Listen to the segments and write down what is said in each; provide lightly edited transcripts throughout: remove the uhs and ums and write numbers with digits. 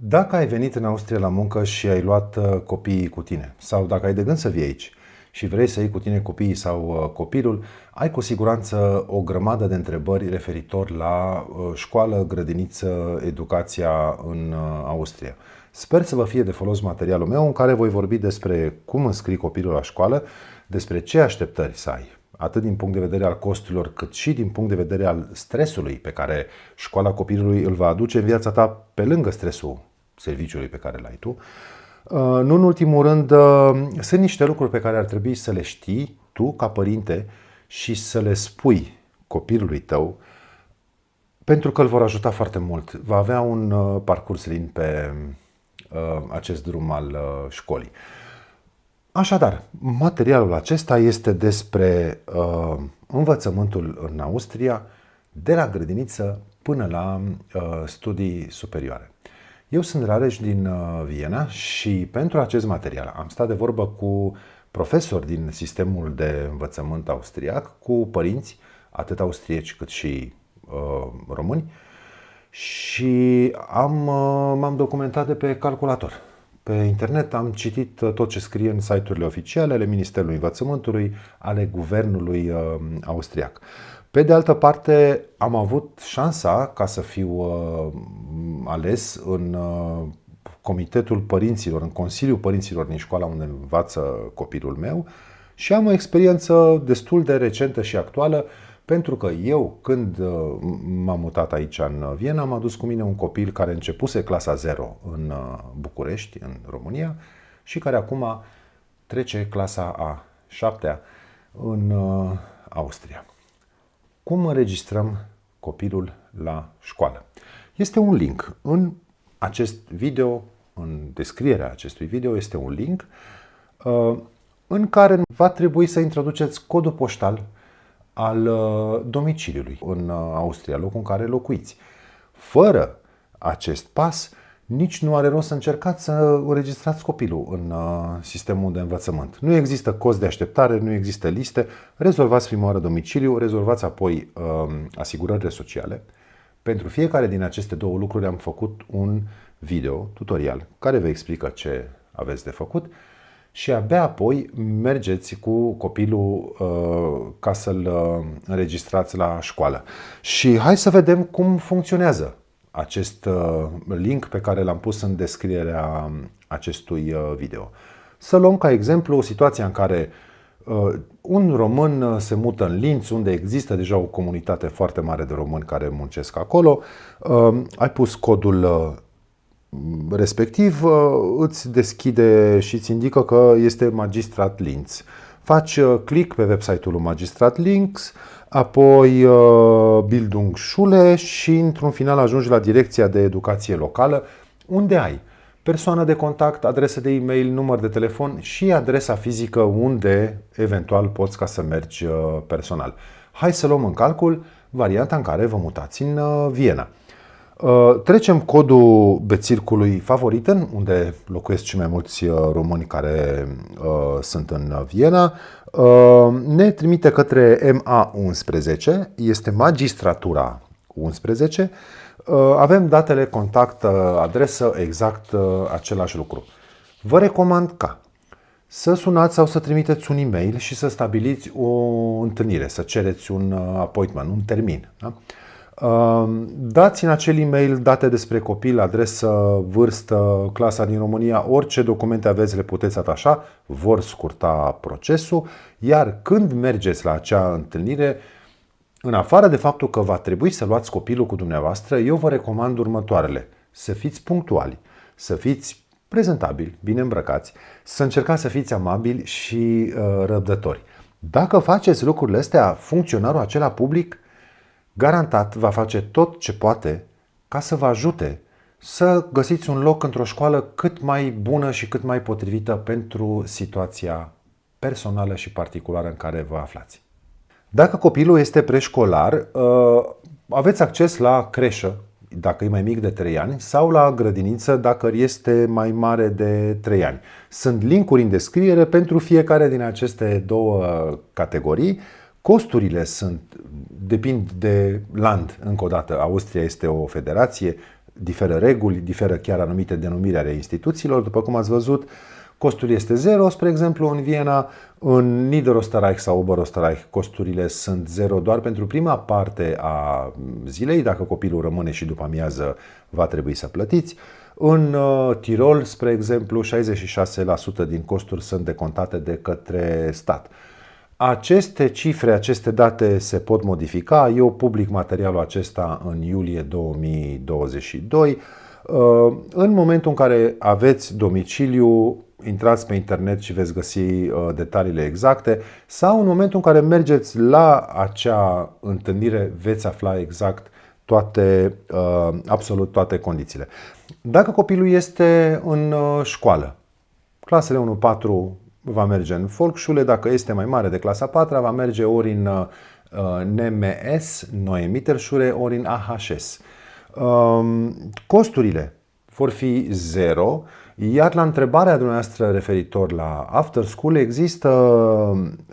Dacă ai venit în Austria la muncă și ai luat copiii cu tine, sau dacă ai de gând să vii aici și vrei să iei cu tine copiii sau copilul, ai cu siguranță o grămadă de întrebări referitor la școală, grădiniță, educația în Austria. Sper să vă fie de folos materialul meu în care voi vorbi despre cum înscrii copilul la școală, despre ce așteptări să ai, atât din punct de vedere al costurilor, cât și din punct de vedere al stresului pe care școala copilului îl va aduce în viața ta pe lângă stresul serviciului pe care l-ai tu. Nu în ultimul rând, sunt niște lucruri pe care ar trebui să le știi tu ca părinte și să le spui copilului tău, pentru că îl vor ajuta foarte mult. Va avea un parcurs lin pe acest drum al școlii. Așadar, materialul acesta este despre învățământul în Austria, de la grădiniță până la studii superioare. Eu sunt Rareș din Viena și pentru acest material am stat de vorbă cu profesori din sistemul de învățământ austriac, cu părinți, atât austrieci cât și români, și m-am documentat de pe calculator. Pe internet am citit tot ce scrie în site-urile oficiale ale Ministerului Învățământului, ale guvernului austriac. Pe de altă parte, am avut șansa ca să fiu ales în comitetul părinților, în Consiliul Părinților din școala unde învață copilul meu și am o experiență destul de recentă și actuală, pentru că eu, când m-am mutat aici în Viena, am adus cu mine un copil care începuse clasa 0 în București, în România, și care acum trece clasa a 7-a în Austria. Cum înregistrăm copilul la școală? Este un link. În acest video, în descrierea acestui video, este un link în care va trebui să introduceți codul poștal al domiciliului în Austria, locul în care locuiți. Fără acest pas, nici nu are rost să încercați să înregistrați copilul în sistemul de învățământ. Nu există cost de așteptare, nu există liste. Rezolvați prima oară domiciliul, rezolvați apoi asigurările sociale. Pentru fiecare din aceste două lucruri am făcut un video tutorial care vă explică ce aveți de făcut și abia apoi mergeți cu copilul ca să-l înregistrați la școală. Și hai să vedem cum funcționează acest link pe care l-am pus în descrierea acestui video. Să luăm ca exemplu situația în care un român se mută în Linz, unde există deja o comunitate foarte mare de români care muncesc acolo. Ai pus codul respectiv, îți deschide și îți indică că este Magistrat Linz. Faci click pe website-ul Magistrat Linz, apoi Bildungsschule și într-un final ajungi la Direcția de Educație Locală, unde ai persoană de contact, adresă de e-mail, număr de telefon și adresa fizică unde eventual poți ca să mergi personal. Hai să luăm în calcul varianta în care vă mutați în Viena. Trecem codul Bezirkului Favoriten, unde locuiesc cei mai mulți români care sunt în Viena. Ne trimite către MA11, este magistratura 11. Avem datele, contact, adresă, exact același lucru. Vă recomand ca să sunați sau să trimiteți un e-mail și să stabiliți o întâlnire, să cereți un appointment, un termin. Da? Dați în acel e-mail date despre copil, adresă, vârstă, clasa din România, orice documente aveți le puteți atașa, vor scurta procesul, iar când mergeți la acea întâlnire, în afară de faptul că va trebui să luați copilul cu dumneavoastră, eu vă recomand următoarele: să fiți punctuali, să fiți prezentabili, bine îmbrăcați, să încercați să fiți amabili și răbdători. Dacă faceți lucrurile astea, funcționarul acela public garantat va face tot ce poate ca să vă ajute să găsiți un loc într-o școală cât mai bună și cât mai potrivită pentru situația personală și particulară în care vă aflați. Dacă copilul este preșcolar, aveți acces la creșă, dacă e mai mic de 3 ani, sau la grădiniță, dacă este mai mare de 3 ani. Sunt linkuri în descriere pentru fiecare din aceste două categorii. Costurile depind de land, încă o dată. Austria este o federație, diferă reguli, diferă chiar anumite denumiri ale instituțiilor. După cum ați văzut, costul este 0, spre exemplu, în Viena. În Niederösterreich sau Oberösterreich costurile sunt 0 doar pentru prima parte a zilei. Dacă copilul rămâne și după amiază, va trebui să plătiți. În Tirol, spre exemplu, 66% din costuri sunt decontate de către stat. Aceste cifre, aceste date se pot modifica. Eu public materialul acesta în iulie 2022. În momentul în care aveți domiciliu, intrați pe internet și veți găsi detaliile exacte, sau în momentul în care mergeți la acea întâlnire veți afla exact absolut toate condițiile. Dacă copilul este în școală, clasele 1-4 va merge în Volksschule, dacă este mai mare de clasa 4 va merge ori în NMS, Neue Mittelschule, ori în AHS. Costurile vor fi 0, iar la întrebarea dumneavoastră referitor la after school există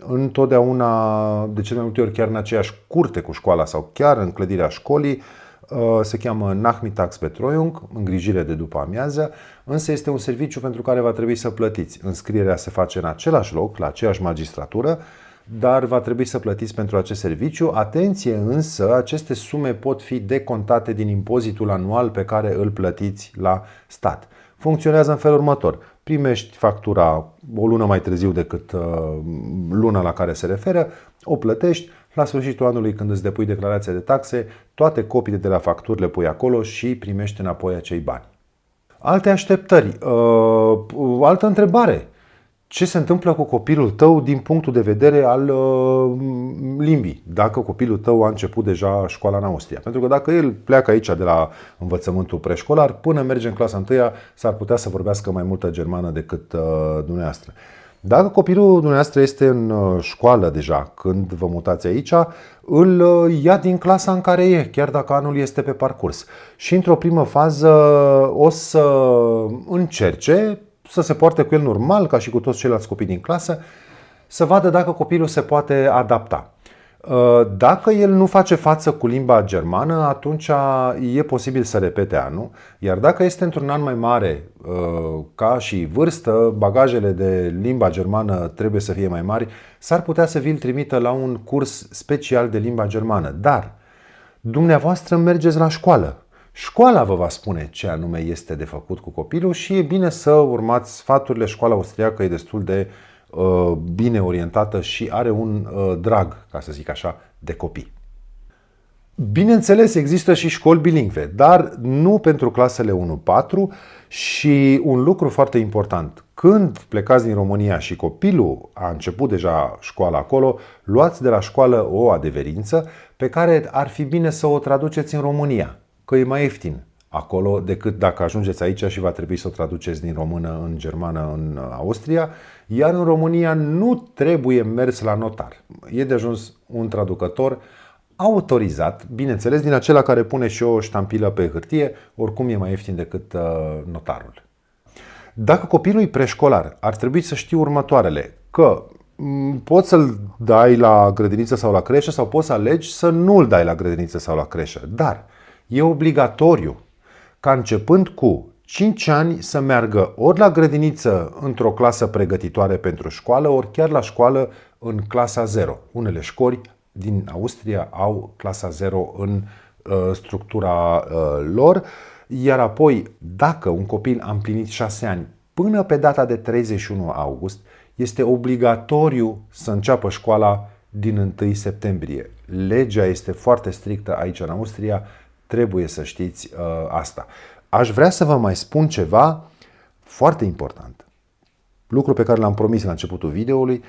întotdeauna, de cele mai multe ori chiar în aceeași curte cu școala sau chiar în clădirea școlii, se cheamă Nachmittagsbetreuung, îngrijire de după amiază, însă este un serviciu pentru care va trebui să plătiți. Înscrierea se face în același loc, la aceeași magistratură, dar va trebui să plătiți pentru acest serviciu. Atenție însă, aceste sume pot fi decontate din impozitul anual pe care îl plătiți la stat. Funcționează în felul următor. Primești factura o lună mai târziu decât luna la care se referă, o plătești, la sfârșitul anului când îți depui declarația de taxe, toate copiile de la facturi le pui acolo și primești înapoi acei bani. Alte așteptări, altă întrebare. Ce se întâmplă cu copilul tău din punctul de vedere al limbii? Dacă copilul tău a început deja școala în Austria. Pentru că dacă el pleacă aici de la învățământul preșcolar, până merge în clasa 1, s-ar putea să vorbească mai multă germană decât dumneavoastră. Dacă copilul dumneavoastră este în școală deja când vă mutați aici, îl ia din clasa în care e, chiar dacă anul este pe parcurs. Și într-o primă fază o să încerce să se poarte cu el normal, ca și cu toți ceilalți copii din clasă, să vadă dacă copilul se poate adapta. Dacă el nu face față cu limba germană, atunci e posibil să repete anul, iar dacă este într-un an mai mare, ca și vârstă, bagajele de limba germană trebuie să fie mai mari, s-ar putea să vi-l trimită la un curs special de limba germană. Dar dumneavoastră mergeți la școală. Școala vă va spune ce anume este de făcut cu copilul și e bine să urmați sfaturile. Școala austriacă e destul de bine orientată și are un drag, ca să zic așa, de copii. Bineînțeles, există și școli bilingve, dar nu pentru clasele 1-4 și un lucru foarte important. Când plecați din România și copilul a început deja școala acolo, luați de la școală o adeverință pe care ar fi bine să o traduceți în România, că e mai ieftin acolo decât dacă ajungeți aici și va trebui să o traduceți din română în germană în Austria, iar în România nu trebuie mers la notar. E de ajuns un traducător autorizat, bineînțeles, din acela care pune și o ștampilă pe hârtie, oricum e mai ieftin decât notarul. Dacă copilul e preșcolar, ar trebui să știi următoarele, că poți să-l dai la grădiniță sau la creșă sau poți să alegi să nu îl dai la grădiniță sau la creșă, dar e obligatoriu ca începând cu 5 ani să meargă ori la grădiniță într-o clasă pregătitoare pentru școală, ori chiar la școală în clasa 0. Unele școli din Austria au clasa 0 în structura lor, iar apoi, dacă un copil a împlinit 6 ani până pe data de 31 august, este obligatoriu să înceapă școala din 1 septembrie. Legea este foarte strictă aici în Austria, trebuie să știți asta. Aș vrea să vă mai spun ceva foarte important. Lucru pe care l-am promis la începutul videoului,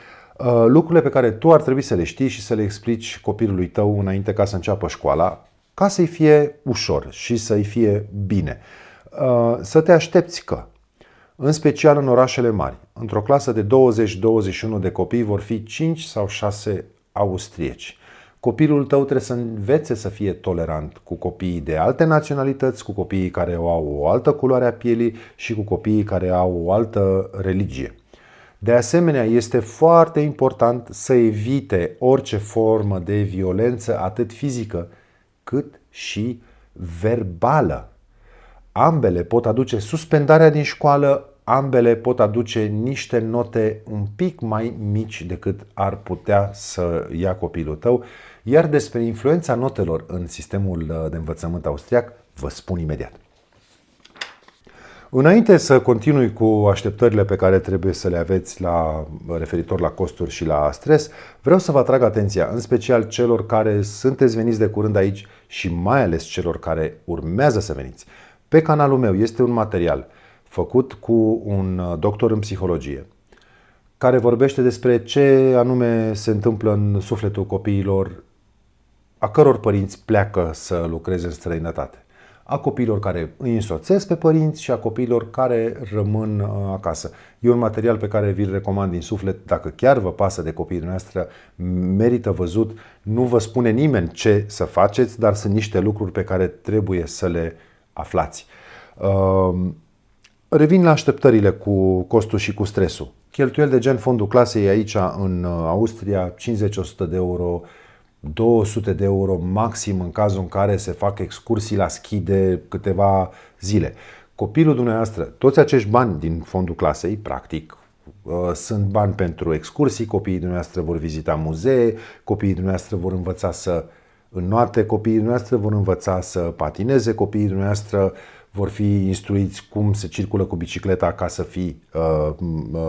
lucrurile pe care tu ar trebui să le știi și să le explici copilului tău înainte ca să înceapă școala, ca să-i fie ușor și să-i fie bine. Să te aștepți că, în special în orașele mari, într-o clasă de 20-21 de copii vor fi 5 sau 6 austrieci. Copilul tău trebuie să învețe să fie tolerant cu copiii de alte naționalități, cu copiii care au o altă culoare a pielii și cu copiii care au o altă religie. De asemenea, este foarte important să evite orice formă de violență, atât fizică cât și verbală. Ambele pot aduce suspendarea din școală, ambele pot aduce niște note un pic mai mici decât ar putea să ia copilul tău, iar despre influența notelor în sistemul de învățământ austriac vă spun imediat. Înainte să continui cu așteptările pe care trebuie să le aveți referitor la costuri și la stres, vreau să vă atrag atenția, în special celor care sunteți veniți de curând aici și mai ales celor care urmează să veniți. Pe canalul meu este un material făcut cu un doctor în psihologie care vorbește despre ce anume se întâmplă în sufletul copiilor a căror părinți pleacă să lucreze în străinătate. A copiilor care îi însoțesc pe părinți și a copiilor care rămân acasă. E un material pe care vi-l recomand din suflet. Dacă chiar vă pasă de copiii noastre, merită văzut. Nu vă spune nimeni ce să faceți, dar sunt niște lucruri pe care trebuie să le aflați. Revin la așteptările cu costul și cu stresul. Cheltuieli de gen fondul clasei aici în Austria, 50-100 de euro, 200 de euro maxim în cazul în care se fac excursii la schi de câteva zile. Copilul dumneavoastră, toți acești bani din fondul clasei, practic, sunt bani pentru excursii, copiii dumneavoastră vor vizita muzee, copiii dumneavoastră vor învăța să înnoate, copiii dumneavoastră vor învăța să patineze, copiii dumneavoastră vor fi instruiți cum se circulă cu bicicleta ca să fii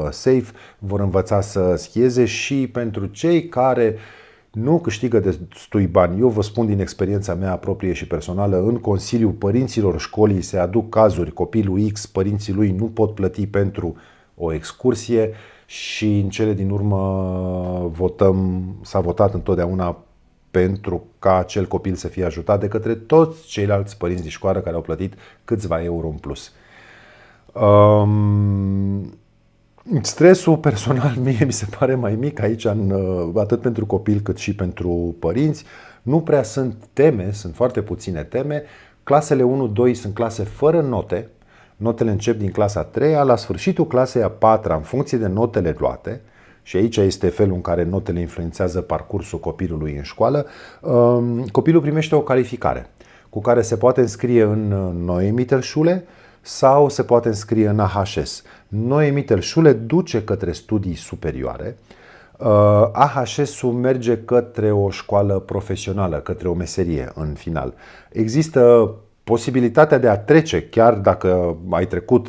safe, vor învăța să schieze și pentru cei care nu câștigă destui bani. Eu vă spun din experiența mea proprie și personală, în Consiliul Părinților Școlii se aduc cazuri, copilul X, părinții lui nu pot plăti pentru o excursie și în cele din urmă s-a votat întotdeauna pentru ca acel copil să fie ajutat de către toți ceilalți părinți din școală care au plătit câțiva euro în plus. Stresul personal mie mi se pare mai mic aici, atât pentru copil cât și pentru părinți. Nu prea sunt teme, sunt foarte puține teme. Clasele 1-2 sunt clase fără note. Notele încep din clasa 3-a, la sfârșitul clasei a 4-a, în funcție de notele luate, și aici este felul în care notele influențează parcursul copilului în școală, copilul primește o calificare cu care se poate înscrie în Neue Mittelschule sau se poate înscrie în AHS. Neue Mittelschule duce către studii superioare, AHS-ul merge către o școală profesională, către o meserie în final. Există posibilitatea de a trece, chiar dacă ai trecut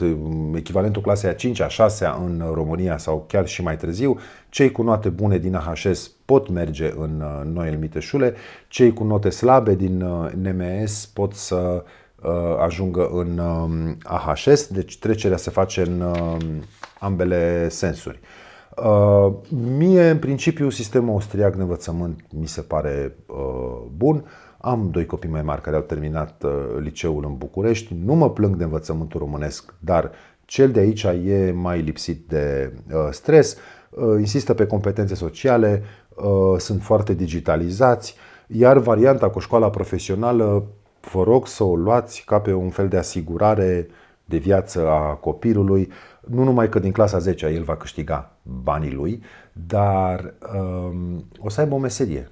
echivalentul clasei a 5-a, 6-a în România sau chiar și mai târziu, cei cu note bune din AHS pot merge în Neue Mittelschule, cei cu note slabe din NMS pot să ajungă în AHS, deci trecerea se face în ambele sensuri. Mie, în principiu, sistemul austriac de învățământ mi se pare bun. Am 2 copii mai mari care au terminat liceul în București. Nu mă plâng de învățământul românesc, dar cel de aici e mai lipsit de stres. Insistă pe competențe sociale, sunt foarte digitalizați, iar varianta cu școala profesională, vă rog să o luați ca pe un fel de asigurare de viață a copilului. Nu numai că din clasa 10-a el va câștiga banii lui, dar o să aibă o meserie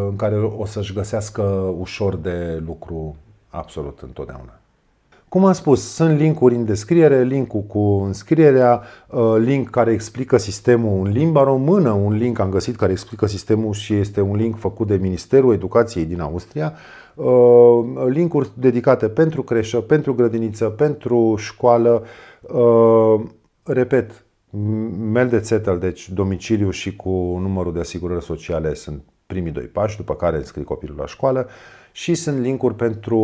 în care o să-și găsească ușor de lucru absolut întotdeauna. Cum am spus, sunt linkuri în descriere, linkul cu înscrierea, link care explică sistemul în limba română, un link am găsit care explică sistemul și este un link făcut de Ministerul Educației din Austria, linkuri dedicate pentru creșă, pentru grădiniță, pentru școală, repet, Meldezettel, deci domiciliu și cu numărul de asigurări sociale sunt primii 2 pași, după care înscrii copilul la școală, și sunt linkuri pentru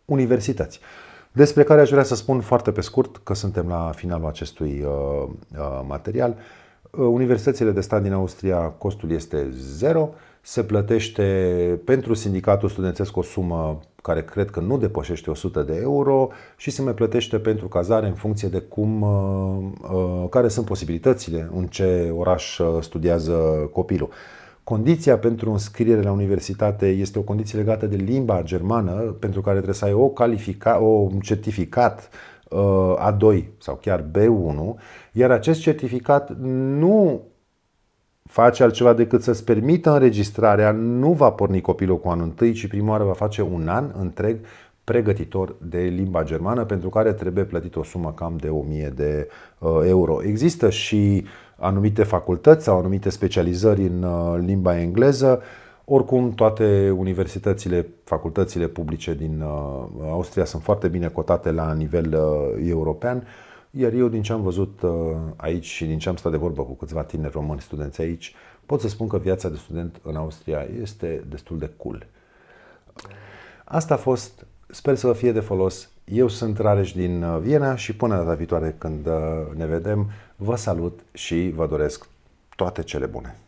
universități, despre care aș vrea să spun foarte pe scurt, că suntem la finalul acestui material. Universitățile de stat din Austria, costul este 0, se plătește pentru sindicatul studențesc o sumă care cred că nu depășește 100 de euro și se mai plătește pentru cazare în funcție de care sunt posibilitățile, în ce oraș studiază copilul. Condiția pentru înscriere la universitate este o condiție legată de limba germană, pentru care trebuie să ai un certificat A2 sau chiar B1, iar acest certificat nu face altceva decât să-ți permită înregistrarea, nu va porni copilul cu anul întâi, ci prima oară va face un an întreg pregătitor de limba germană, pentru care trebuie plătit o sumă cam de 1000 de euro. Există și anumite facultăți sau anumite specializări în limba engleză. Oricum, toate universitățile, facultățile publice din Austria sunt foarte bine cotate la nivel european, iar eu, din ce am văzut aici și din ce am stat de vorbă cu câțiva tineri români studenți aici, pot să spun că viața de student în Austria este destul de cool. Asta a fost, sper să vă fie de folos. Eu sunt Rareș din Viena și până data viitoare când ne vedem, vă salut și vă doresc toate cele bune.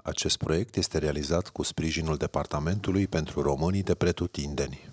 Acest proiect este realizat cu sprijinul Departamentului pentru Românii de Pretutindeni.